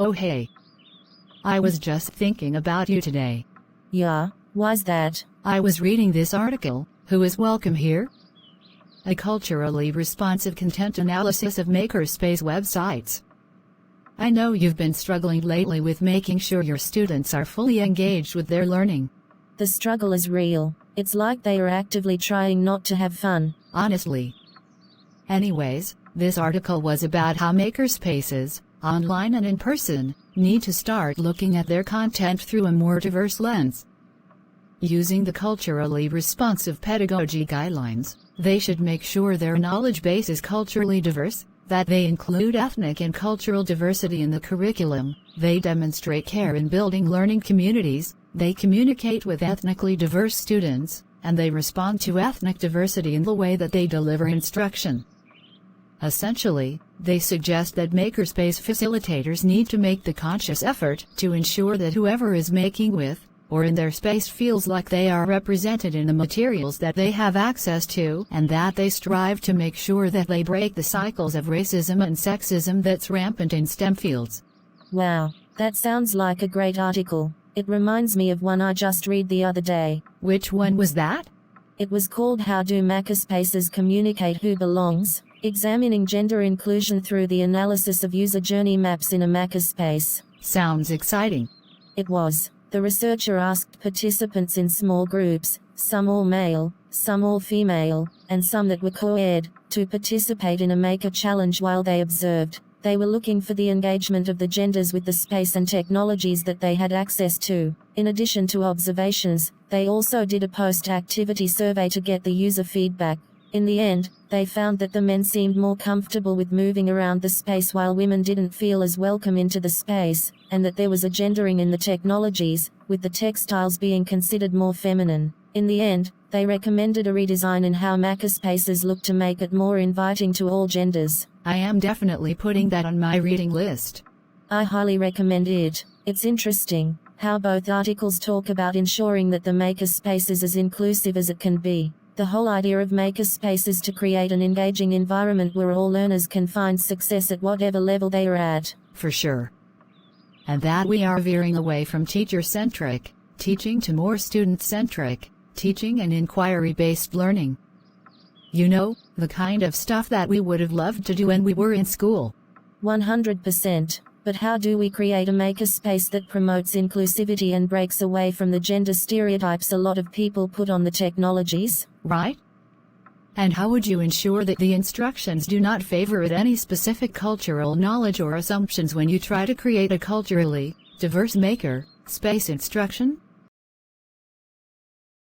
Oh hey. I was just thinking about you today. Yeah, why's that? I was reading this article, Who is Welcome Here? A culturally responsive content analysis of Makerspace websites. I know you've been struggling lately with making sure your students are fully engaged with their learning. The struggle is real. It's like they are actively trying not to have fun. Honestly. Anyways, this article was about how Makerspaces, online and in person, need to start looking at their content through a more diverse lens. Using the culturally responsive pedagogy guidelines, they should make sure their knowledge base is culturally diverse, that they include ethnic and cultural diversity in the curriculum, they demonstrate care in building learning communities, they communicate with ethnically diverse students, and they respond to ethnic diversity in the way that they deliver instruction. Essentially, they suggest that Makerspace facilitators need to make the conscious effort to ensure that whoever is making with, or in their space feels like they are represented in the materials that they have access to, and that they strive to make sure that they break the cycles of racism and sexism that's rampant in STEM fields. Wow, that sounds like a great article. It reminds me of one I just read the other day. Which one was that? It was called How Do Makerspaces Communicate Who Belongs? Examining gender inclusion through the analysis of user journey maps in a makerspace. Sounds exciting. It was. The researcher asked participants in small groups, some all male, some all female, and some that were co-ed, to participate in a maker challenge while they observed. They were looking for the engagement of the genders with the space and technologies that they had access to. In addition to observations, they also did a post-activity survey to get the user feedback. In the end, they found that the men seemed more comfortable with moving around the space while women didn't feel as welcome into the space, and that there was a gendering in the technologies, with the textiles being considered more feminine. In the end, they recommended a redesign in how makerspaces look to make it more inviting to all genders. I am definitely putting that on my reading list. I highly recommend it. It's interesting how both articles talk about ensuring that the makerspace is as inclusive as it can be. The whole idea of makerspace is to create an engaging environment where all learners can find success at whatever level they are at. For sure. And that we are veering away from teacher-centric teaching to more student-centric teaching and inquiry-based learning. You know, the kind of stuff that we would have loved to do when we were in school. 100%. But how do we create a makerspace that promotes inclusivity and breaks away from the gender stereotypes a lot of people put on the technologies? Right? And how would you ensure that the instructions do not favor any specific cultural knowledge or assumptions when you try to create a culturally diverse maker space instruction?